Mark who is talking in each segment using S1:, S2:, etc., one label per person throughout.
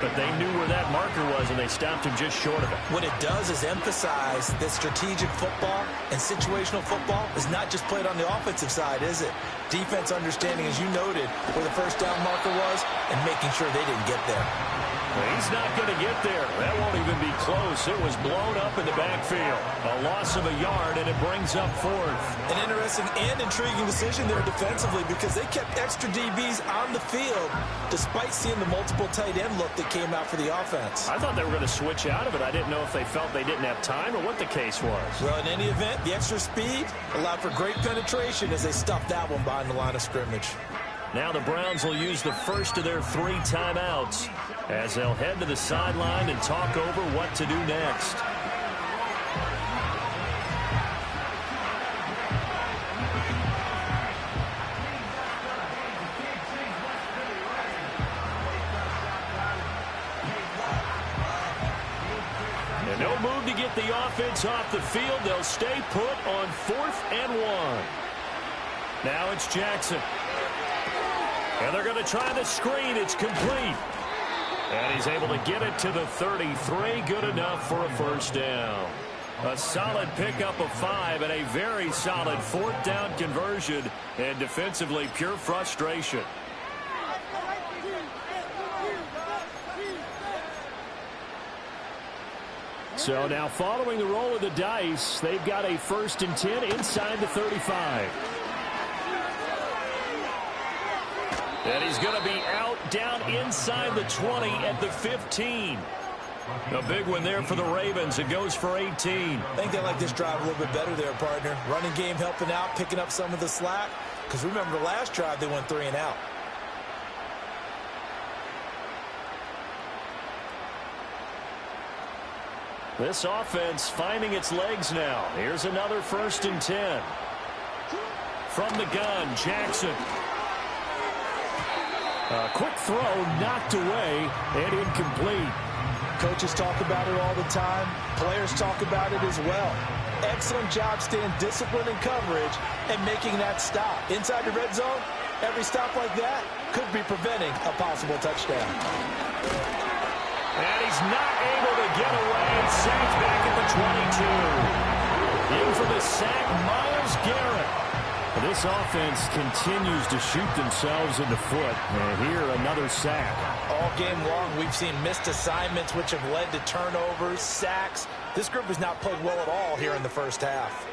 S1: But they knew where that marker was, and they stopped him just short of it.
S2: What it does is emphasize that strategic football and situational football is not just played on the offensive side, is it? Defense understanding, as you noted, where the first down marker was and making sure they didn't get there.
S1: Well, he's not going to get there. That won't even be close. It was blown up in the backfield. A loss of a yard, and it brings up fourth.
S2: An interesting and intriguing decision there defensively because they kept extra DBs on the field despite seeing the multiple tight end look that came out for the offense.
S1: I thought they were going to switch out of it. I didn't know if they felt they didn't have time or what the case was.
S2: Well, in any event, the extra speed allowed for great penetration as they stuffed that one behind the line of scrimmage.
S1: Now the Browns will use the first of their 3 timeouts as they'll head to the sideline and talk over what to do next. And no move to get the offense off the field. They'll stay put on 4th and 1. Now it's Jackson. And they're going to try the screen. It's complete. And he's able to get it to the 33. Good enough for a first down. A solid pickup of 5 and a very solid 4th down conversion. And defensively, pure frustration. So now following the roll of the dice, they've got a 1st and 10 inside the 35. And he's going to be out down inside the 20 at the 15. A big one there for the Ravens. It goes for 18.
S2: I think they like this drive a little bit better there, partner. Running game helping out, picking up some of the slack. Because remember, the last drive they went 3 and out.
S1: This offense finding its legs now. Here's another 1st and 10. From the gun, Jackson. A quick throw knocked away and incomplete.
S2: Coaches talk about it all the time. Players talk about it as well. Excellent job staying disciplined in coverage and making that stop. Inside the red zone, every stop like that could be preventing a possible touchdown.
S1: And he's not able to get away and sacked back at the 22. In for the sack, Myles Garrett. This offense continues to shoot themselves in the foot. And here, another sack.
S2: All game long, we've seen missed assignments, which have led to turnovers, sacks. This group has not played well at all here in the first half.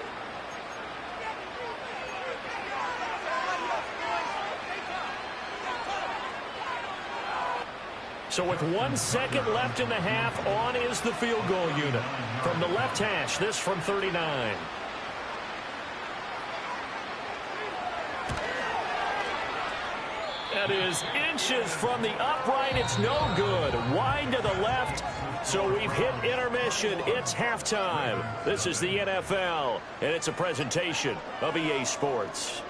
S1: So with 1 second left in the half, on is the field goal unit. From the left hash, this from 39. That is inches from the upright. It's no good. Wide to the left. So we've hit intermission. It's halftime. This is the NFL, and it's a presentation of EA Sports.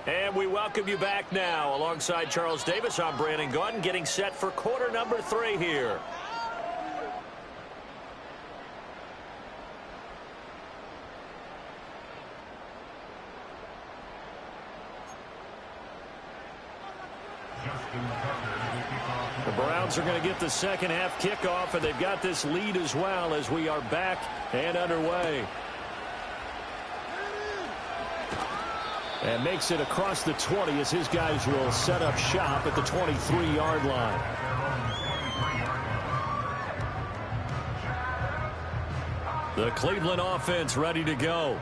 S1: And we welcome you back now. Alongside Charles Davis, I'm Brandon Gaudin, getting set for quarter number 3 here. The Browns are going to get the second half kickoff, and they've got this lead as well as we are back and underway. And makes it across the 20 as his guys will set up shop at the 23-yard line. The Cleveland offense ready to go.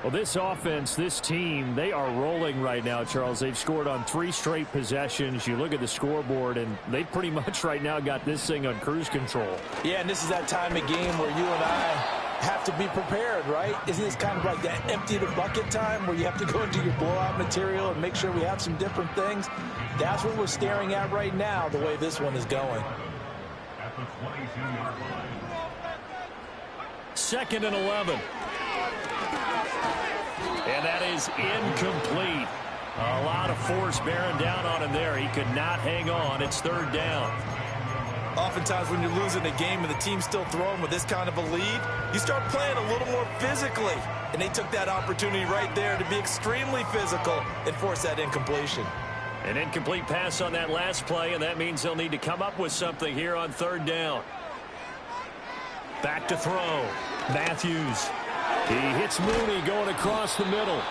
S1: Well, this offense, this team, they are rolling right now, Charles. They've scored on 3 straight possessions. You look at the scoreboard, and they pretty much right now got this thing on cruise control.
S2: Yeah, and this is that time of game where you and I have to be prepared, right? Isn't this kind of like that empty the bucket time where you have to go into your blowout material and make sure we have some different things? That's what we're staring at right now, the way this one is going.
S3: At the 22-yard line.
S1: 2nd and 11. And that is incomplete. A lot of force bearing down on him there. He could not hang on. It's 3rd down.
S2: Oftentimes when you're losing a game and the team's still throwing with this kind of a lead, you start playing a little more physically. And they took that opportunity right there to be extremely physical and force that incompletion.
S1: An incomplete pass on that last play, and that means they'll need to come up with something here on third down. Back to throw. Matthews. He hits Mooney going across the middle.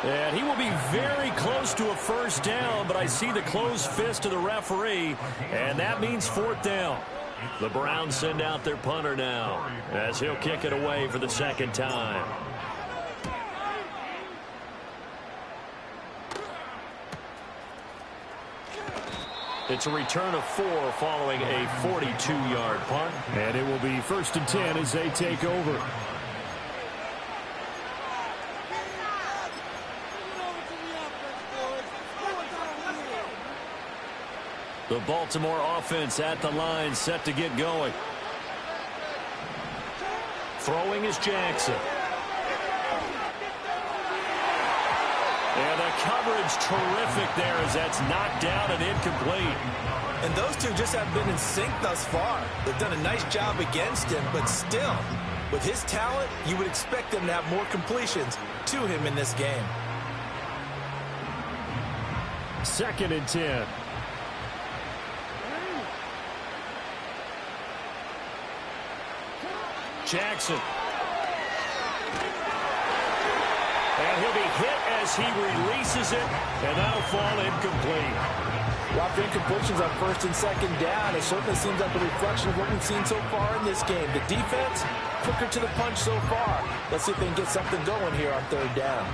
S1: And he will be very close to a first down, but I see the closed fist of the referee, and that means fourth down. The Browns send out their punter now as he'll kick it away for the second time. It's a return of 4 following a 42-yard punt. And it will be 1st and 10 as they take over. The Baltimore offense at the line, set to get going. Throwing is Jackson. And the coverage terrific there as that's knocked down and incomplete.
S2: And those two just have been in sync thus far. They've done a nice job against him, but still, with his talent, you would expect them to have more completions to him in this game.
S1: 2nd and 10. Jackson. And he'll be hit as he releases it, and that'll fall incomplete.
S2: Lots of incompletions on 1st and 2nd down. It certainly seems like a reflection of what we've seen so far in this game. The defense, quicker to the punch so far. Let's see if they can get something going here on 3rd down.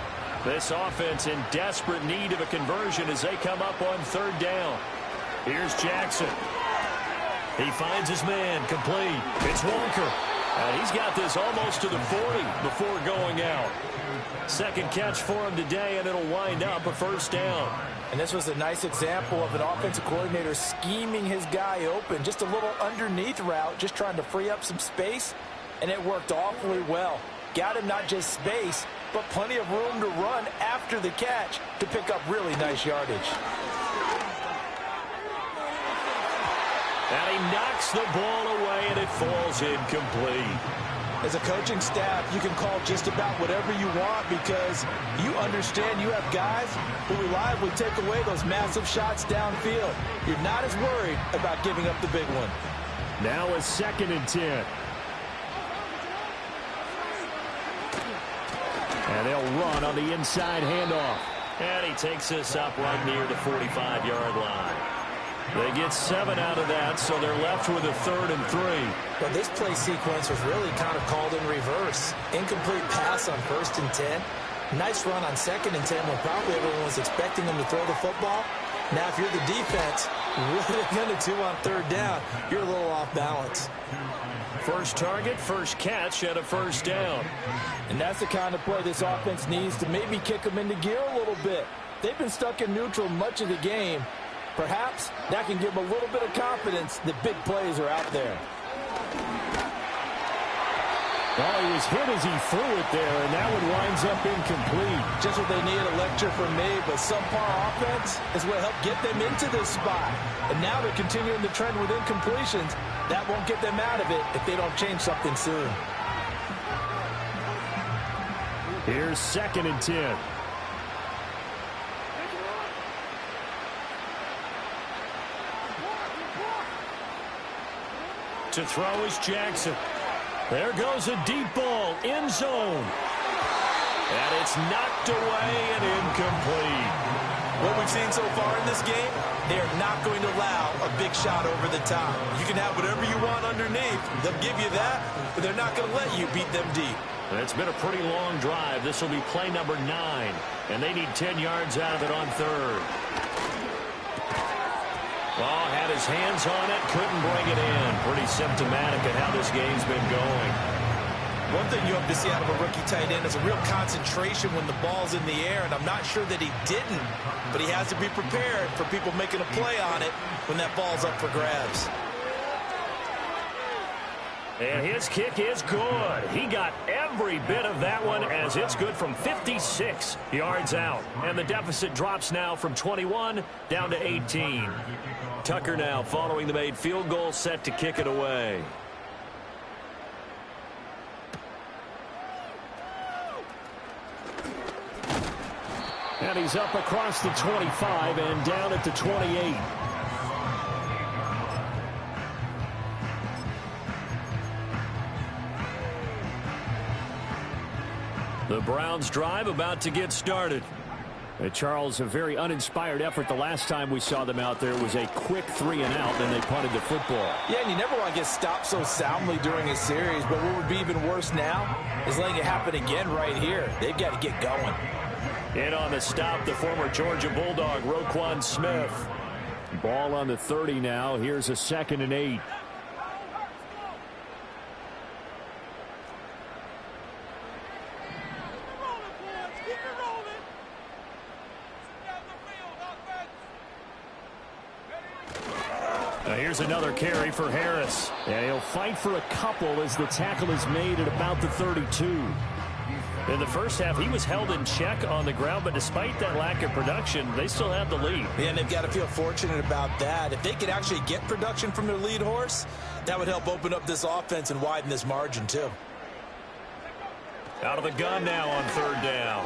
S1: This offense in desperate need of a conversion as they come up on 3rd down. Here's Jackson. He finds his man, complete. It's Walker. And he's got this almost to the 40 before going out. Second catch for him today, and it'll wind up a 1st down.
S2: And this was a nice example of an offensive coordinator scheming his guy open. Just a little underneath route, just trying to free up some space, and it worked awfully well. Got him not just space, but plenty of room to run after the catch to pick up really nice yardage.
S1: And he knocks the ball away, and it falls incomplete.
S2: As a coaching staff, you can call just about whatever you want because you understand you have guys who reliably take away those massive shots downfield. You're not as worried about giving up the big one.
S1: Now a 2nd and 10. And they'll run on the inside handoff. And he takes this up right near the 45-yard line. They get 7 out of that, so they're left with a 3rd and 3.
S2: But this play sequence was really kind of called in reverse. Incomplete pass on 1st and 10. Nice run on 2nd and 10 when probably everyone was expecting them to throw the football. Now, if you're the defense, what are they going to do on 3rd down? You're a little off balance.
S1: First target, first catch, and a 1st down.
S2: And that's the kind of play this offense needs to maybe kick them into gear a little bit. They've been stuck in neutral much of the game. Perhaps that can give them a little bit of confidence that big plays are out there.
S1: Well, he was hit as he threw it there, and that one winds up incomplete.
S2: Just what they need, a lecture from me, but subpar offense is what helped get them into this spot. And now they're continuing the trend with incompletions. That won't get them out of it if they don't change something soon.
S1: Here's 2nd and 10. To throw is Jackson. There goes a deep ball, end zone. And it's knocked away and incomplete.
S2: What we've seen so far in this game, they are not going to allow a big shot over the top. You can have whatever you want underneath. They'll give you that, but they're not going to let you beat them deep.
S1: It's been a pretty long drive. This will be play number 9, and they need 10 yards out of it on 3rd. Oh, had his hands on it, couldn't bring it in. Pretty symptomatic of how this game's been going.
S2: One thing you hope to see out of a rookie tight end is a real concentration when the ball's in the air, and I'm not sure that he didn't, but he has to be prepared for people making a play on it when that ball's up for grabs.
S1: And his kick is good. He got every bit of that one as it's good from 56 yards out. And the deficit drops now from 21 down to 18. Tucker now following the made field goal, set to kick it away. And he's up across the 25 and down at the 28. The Browns drive about to get started. Charles, a very uninspired effort the last time we saw them out there. Was a quick 3 and out, and they punted the football.
S2: Yeah, and you never want to get stopped so soundly during a series, but what would be even worse now is letting it happen again right here. They've got to get going.
S1: In on the stop, the former Georgia Bulldog, Roquan Smith. Ball on the 30 now. Here's a 2nd and 8. Here's another carry for Harris. And he'll fight for a couple as the tackle is made at about the 32. In the first half, he was held in check on the ground, but despite that lack of production, they still have the lead.
S2: Yeah, and they've got to feel fortunate about that. If they could actually get production from their lead horse, that would help open up this offense and widen this margin, too.
S1: Out of the gun now on 3rd down.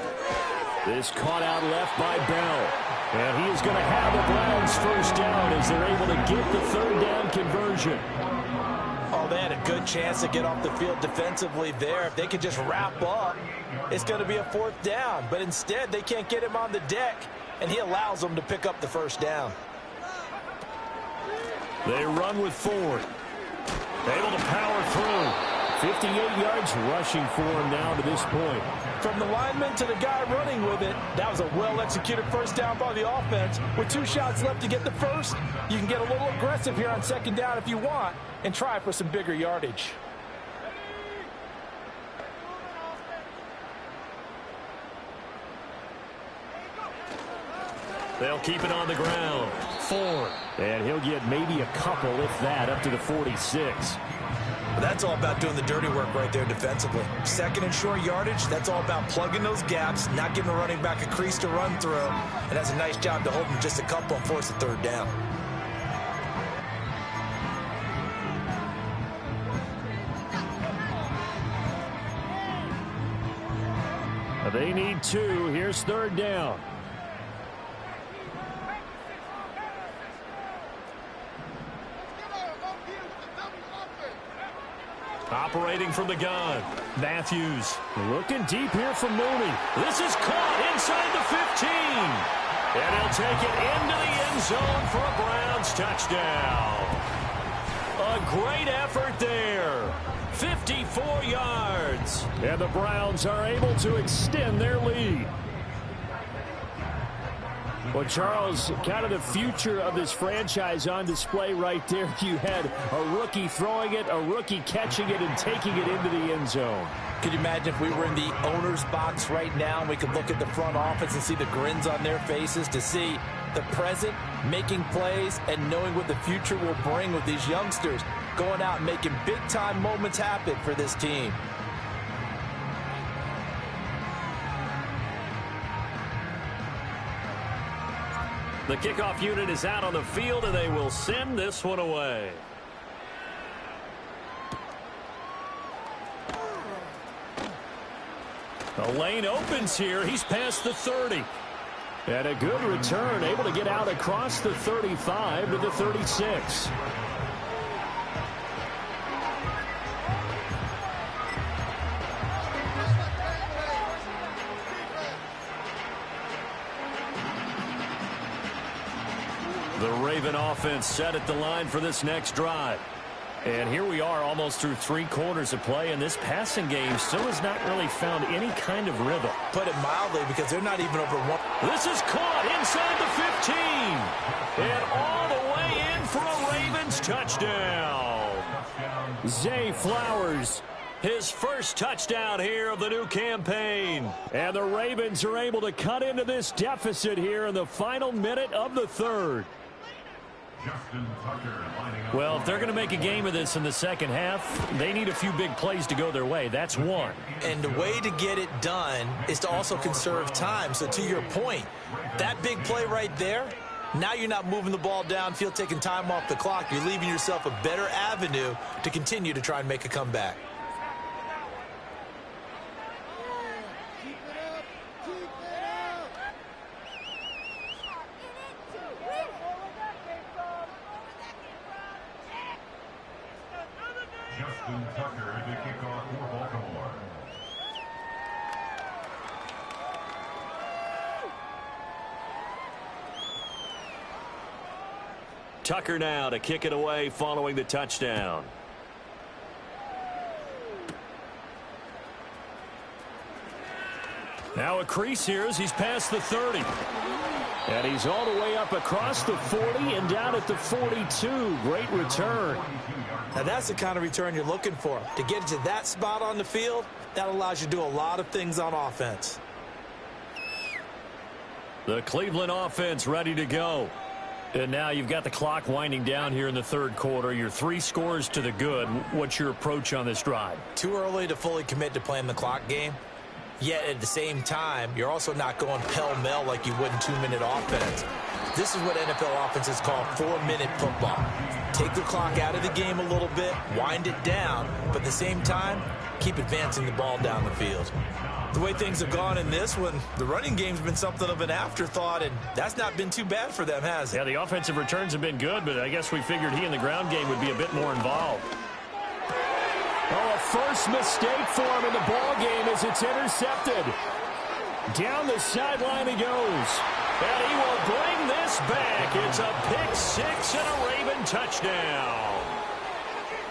S1: This caught out left by Bell. And he is going to have the Browns first down as they're able to get the 3rd down conversion.
S2: Oh, they had a good chance to get off the field defensively there. If they could just wrap up, it's going to be a 4th down. But instead, they can't get him on the deck, and he allows them to pick up the first down.
S1: They run with Ford. Able to power through. 58 yards rushing for him now to this point.
S2: From the lineman to the guy running with it, that was a well-executed first down by the offense. With 2 shots left to get the first, you can get a little aggressive here on 2nd down if you want and try for some bigger yardage.
S1: They'll keep it on the ground. Ford. And he'll get maybe a couple, if that, up to the 46.
S2: That's all about doing the dirty work right there defensively. 2nd and short yardage, that's all about plugging those gaps, not giving the running back a crease to run through, and that's a nice job to hold them just a couple and force the 3rd down.
S1: They need 2. Here's 3rd down. Operating from the gun. Matthews looking deep here from Mooney. This is caught inside the 15. And he'll take it into the end zone for a Browns touchdown. A great effort there. 54 yards. And the Browns are able to extend their lead. Well, Charles, kind of the future of this franchise on display right there. You had a rookie throwing it, a rookie catching it, and taking it into the end zone.
S2: Could you imagine if we were in the owner's box right now and we could look at the front office and see the grins on their faces, to see the present making plays and knowing what the future will bring with these youngsters going out and making big-time moments happen for this team.
S1: The kickoff unit is out on the field, and they will send this one away. The lane opens here. He's past the 30. And a good return, able to get out across the 35 to the 36. The Raven offense set at the line for this next drive. And here we are almost through 3 quarters of play, and this passing game still has not really found any kind of rhythm.
S2: Put it mildly, because they're not even over 1.
S1: This is caught inside the 15. And all the way in for a Ravens touchdown. Zay Flowers, his first touchdown here of the new campaign. And the Ravens are able to cut into this deficit here in the final minute of the 3rd.
S3: Justin Tucker lining up.
S1: Well, if they're going to make a game of this in the second half, they need a few big plays to go their way. That's one.
S2: And the way to get it done is to also conserve time. So to your point, that big play right there, now you're not moving the ball downfield, taking time off the clock. You're leaving yourself a better avenue to continue to try and make a comeback.
S3: Justin Tucker to kick off for Baltimore.
S1: Tucker now to kick it away following the touchdown. Now a crease here as he's past the 30. And he's all the way up across the 40 and down at the 42. Great return.
S2: Now that's the kind of return you're looking for. To get to that spot on the field, that allows you to do a lot of things on offense.
S1: The Cleveland offense ready to go. And now you've got the clock winding down here in the third quarter. You're 3 scores to the good. What's your approach on this drive?
S2: Too early to fully commit to playing the clock game. Yet at the same time, you're also not going pell-mell like you would in 2-minute offense. This is what NFL offenses call 4-minute football. Take the clock out of the game a little bit, wind it down, but at the same time, keep advancing the ball down the field. The way things have gone in this one, the running game's been something of an afterthought, and that's not been too bad for them, has it?
S1: Yeah, the offensive returns have been good, but I guess we figured he in the ground game would be a bit more involved. Oh, a first mistake for him in the ball game as it's intercepted. Down the sideline he goes. And he will bring this back. It's a pick 6 and a Raven touchdown.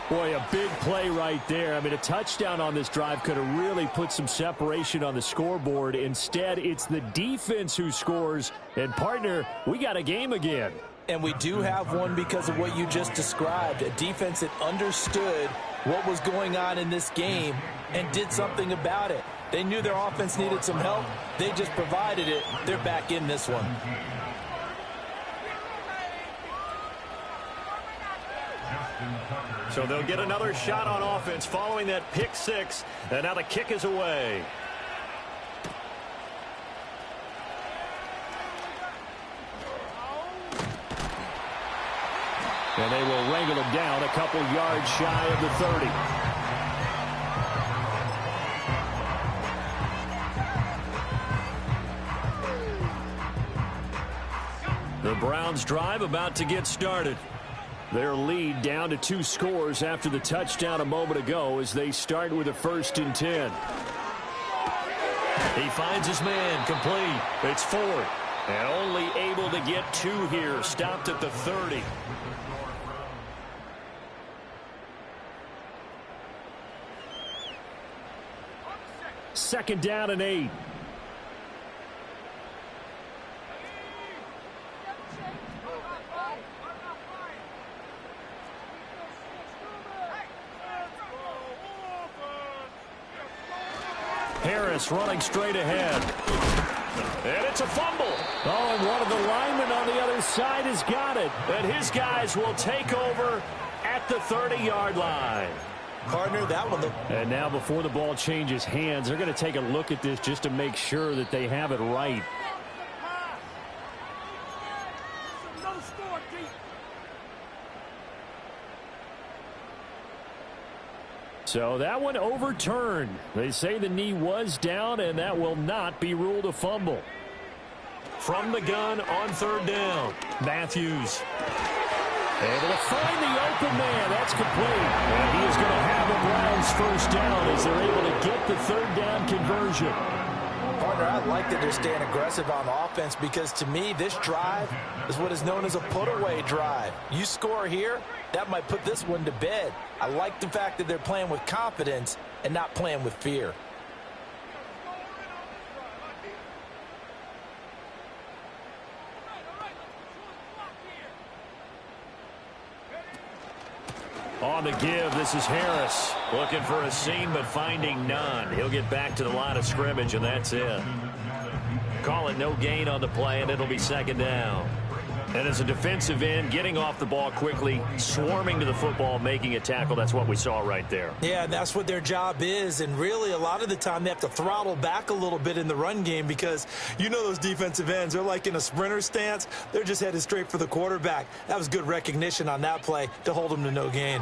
S1: Boy, a big play right there. I mean, a touchdown on this drive could have really put some separation on the scoreboard. Instead, it's the defense who scores. And, partner, we got a game again.
S2: And we do have one because of what you just described. A defense that understood what was going on in this game and did something about it. They knew their offense needed some help. They just provided it. They're back in this one.
S1: So they'll get another shot on offense following that pick 6. And now the kick is away. And they will wrangle him down a couple yards shy of the 30. The Browns drive about to get started. Their lead down to 2 scores after the touchdown a moment ago as they start with a 1st and 10. He finds his man complete. It's Ford. And only able to get 2 here. Stopped at the 30. Second down and 8. Harris running straight ahead. And it's a fumble. Oh, and one of the linemen on the other side has got it. And his guys will take over at the 30-yard line.
S2: Partner, that one.
S1: And now before the ball changes hands, they're going to take a look at this just to make sure that they have it right. So that one overturned. They say the knee was down, and that will not be ruled a fumble. From the gun on 3rd down, Matthews. Able to find the open man. That's complete. And he is going to have the Browns 1st down as they're able to get the 3rd down conversion.
S2: Partner, I like that they're staying aggressive on offense because, to me, this drive is what is known as a put-away drive. You score here, that might put this one to bed. I like the fact that they're playing with confidence and not playing with fear.
S1: On the give, this is Harris. Looking for a seam, but finding none. He'll get back to the line of scrimmage, and that's it. Call it no gain on the play, and it'll be 2nd down. And as a defensive end, getting off the ball quickly, swarming to the football, making a tackle, that's what we saw right there.
S2: Yeah, that's what their job is. And really, a lot of the time, they have to throttle back a little bit in the run game because you know those defensive ends, they're like in a sprinter stance. They're just headed straight for the quarterback. That was good recognition on that play to hold them to no gain.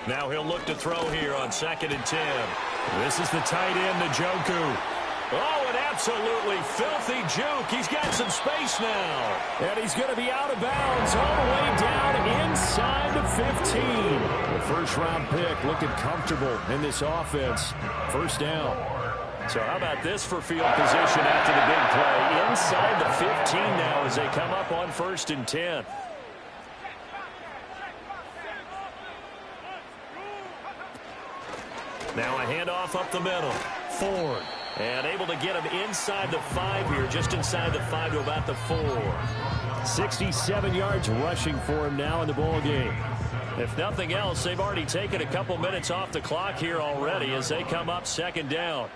S1: Now he'll look to throw here on 2nd and 10. This is the tight end, Njoku. Oh, an absolutely filthy juke. He's got some space now. And he's going to be out of bounds all the way down inside the 15. The first-round pick looking comfortable in this offense. First down. So how about this for field position after the big play? Inside the 15 now as they come up on 1st and 10. Now a handoff up the middle. Ford. And able to get him inside the 5 here, just inside the 5 to about the 4. 67 yards rushing for him now in the ball game. If nothing else, they've already taken a couple minutes off the clock here already as they come up 2nd down.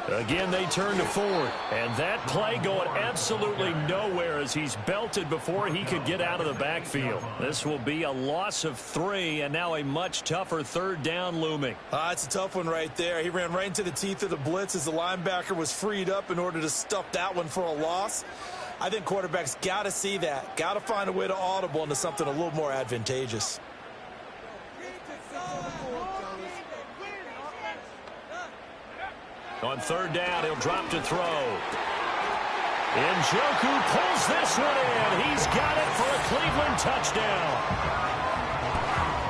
S1: Again, they turn to Ford. And that play going absolutely nowhere as he's belted before he could get out of the backfield. This will be a loss of 3, and now a much tougher 3rd down looming.
S2: It's a tough one right there. He ran right into the teeth of the blitz as the linebacker was freed up in order to stuff that one for a loss. I think quarterbacks got to see that. Got to find a way to audible into something a little more advantageous.
S1: On 3rd down, he'll drop to throw. Njoku pulls this one in. He's got it for a Cleveland touchdown.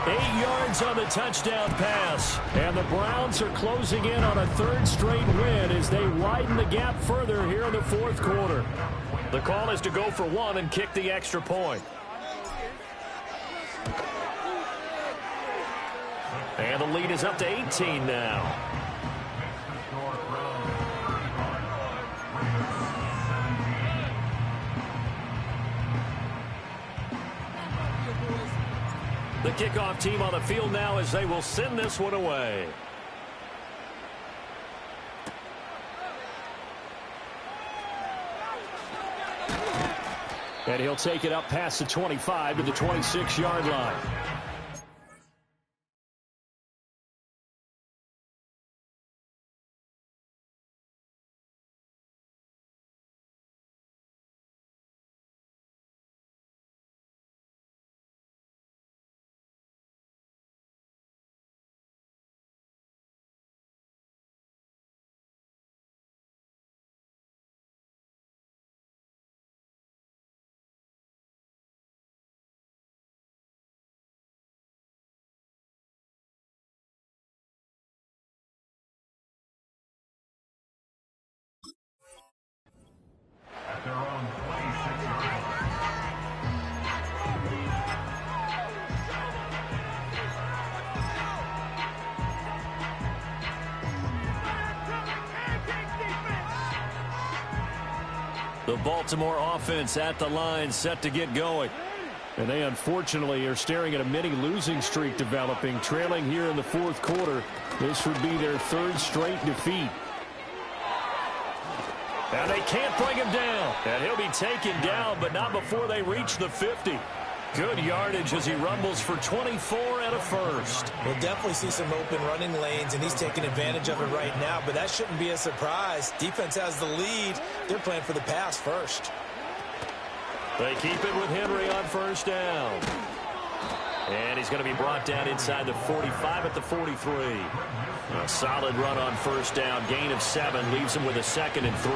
S1: 8 yards on the touchdown pass. And the Browns are closing in on a 3rd straight win as they widen the gap further here in the 4th quarter. The call is to go for 1 and kick the extra point. And the lead is up to 18 now. The kickoff team on the field now as they will send this one away. And he'll take it up past the 25 to the 26-yard line.
S3: At their own 26-yard line.
S1: The Baltimore offense at the line, set to get going. And they unfortunately are staring at a mini losing streak developing, trailing here in the 4th quarter. This would be their 3rd straight defeat. And they can't bring him down. And he'll be taken down, but not before they reach the 50. Good yardage as he rumbles for 24 and a first.
S2: We'll definitely see some open running lanes, and he's taking advantage of it right now, but that shouldn't be a surprise. Defense has the lead. They're playing for the pass first.
S1: They keep it with Henry on 1st down. And he's going to be brought down inside the 45 at the 43. A solid run on 1st down. Gain of 7 leaves him with a 2nd and 3.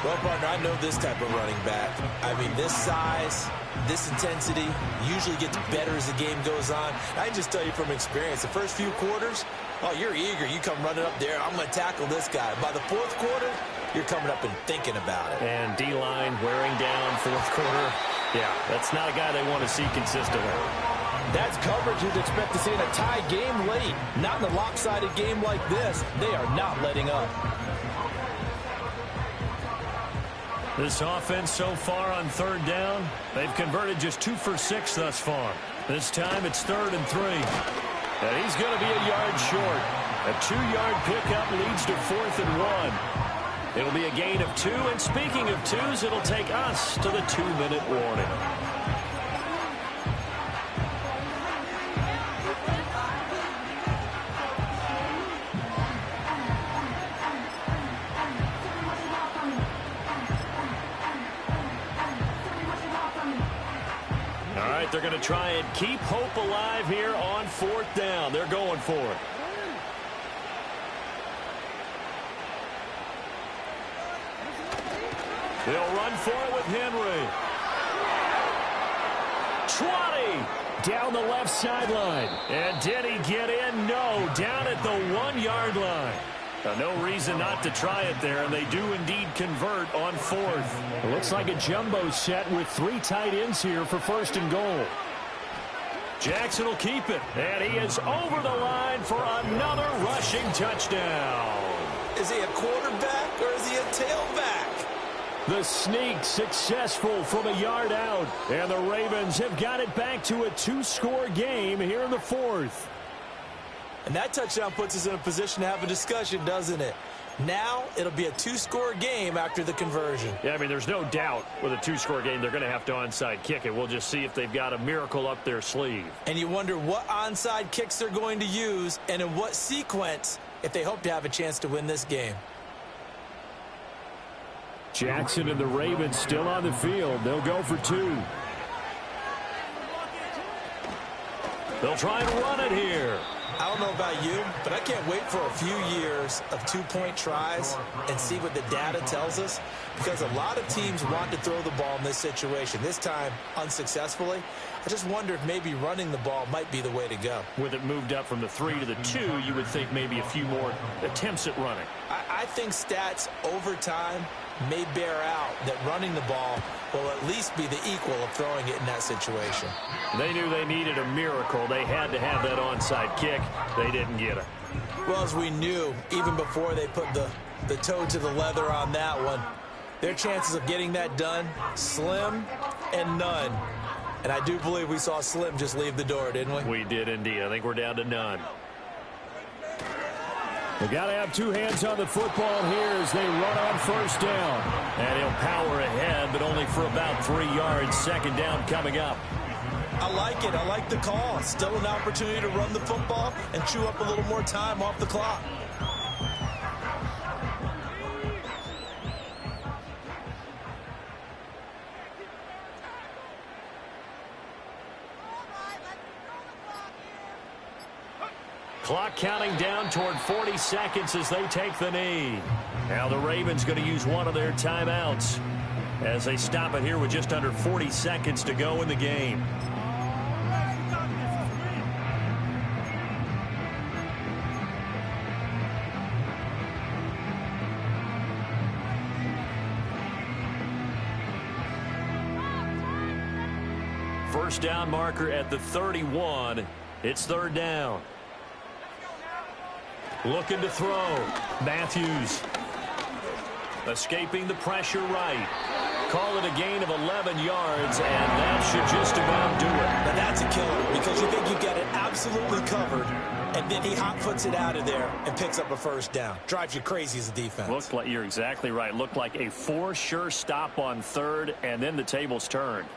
S2: Well, partner, I know this type of running back. I mean, this size, this intensity usually gets better as the game goes on. I can just tell you from experience, the first few quarters, oh, you're eager. You come running up there. I'm going to tackle this guy. By the 4th quarter, you're coming up and thinking about it.
S1: And D-line wearing down 4th quarter. Yeah, that's not a guy they want to see consistently.
S2: That's coverage you'd expect to see in a tie game late. Not in a lopsided game like this. They are not letting up.
S1: This offense so far on third down, they've converted just 2 for 6 thus far. This time it's 3rd and 3. And he's going to be a yard short. A 2-yard pickup leads to 4th and 1. It'll be a gain of 2, and speaking of 2s, it'll take us to the 2-minute warning. All right, they're going to try and keep hope alive here on 4th down. They're going for it. They'll run for it with Henry. 20 down the left sideline. And did he get in? No, down at the 1-yard line. No reason not to try it there, and they do indeed convert on 4th.
S4: It looks like a jumbo set with 3 tight ends here for 1st and goal.
S1: Jackson will keep it, and he is over the line for another rushing touchdown.
S2: Is he a quarterback or is he a tailback?
S4: The sneak successful from a yard out, and the Ravens have got it back to a 2-score game here in the 4th.
S2: And that touchdown puts us in a position to have a discussion, doesn't it? Now it'll be a 2-score game after the conversion.
S1: Yeah, I mean, there's no doubt with a 2-score game they're going to have to onside kick it. We'll just see if they've got a miracle up their sleeve.
S2: And you wonder what onside kicks they're going to use and in what sequence if they hope to have a chance to win this game.
S4: Jackson and the Ravens still on the field. They'll go for 2.
S1: They'll try and run it here.
S2: I don't know about you, but I can't wait for a few years of 2-point tries and see what the data tells us, because a lot of teams want to throw the ball in this situation. This time, unsuccessfully. I just wonder if maybe running the ball might be the way to go.
S1: With it moved up from the 3 to the 2, you would think maybe a few more attempts at running.
S2: I think stats over time may bear out that running the ball will at least be the equal of throwing it in that situation.
S1: They knew they needed a miracle. They had to have that onside kick. They didn't get it.
S2: Well, as we knew, even before they put the toe to the leather on that one, their chances of getting that done, slim and none. And I do believe we saw Slim just leave the door, didn't we?
S1: We did indeed. I think we're down to none.
S4: They've got to have 2 hands on the football here as they run on 1st down.
S1: And he'll power ahead, but only for about 3 yards. 2nd down coming up.
S2: I like it. I like the call. Still an opportunity to run the football and chew up a little more time off the clock.
S1: Clock counting down toward 40 seconds as they take the knee. Now the Ravens going to use one of their timeouts as they stop it here with just under 40 seconds to go in the game. First down marker at the 31. It's 3rd down. Looking to throw. Matthews. Escaping the pressure right. Call it a gain of 11 yards, and that should just about do it.
S2: Now that's a killer, because you think you've got it absolutely covered, and then he hot-foots it out of there and picks up a 1st down. Drives you crazy as a defense.
S1: Looks like you're exactly right. Looked like a for sure stop on 3rd, and then the tables turned.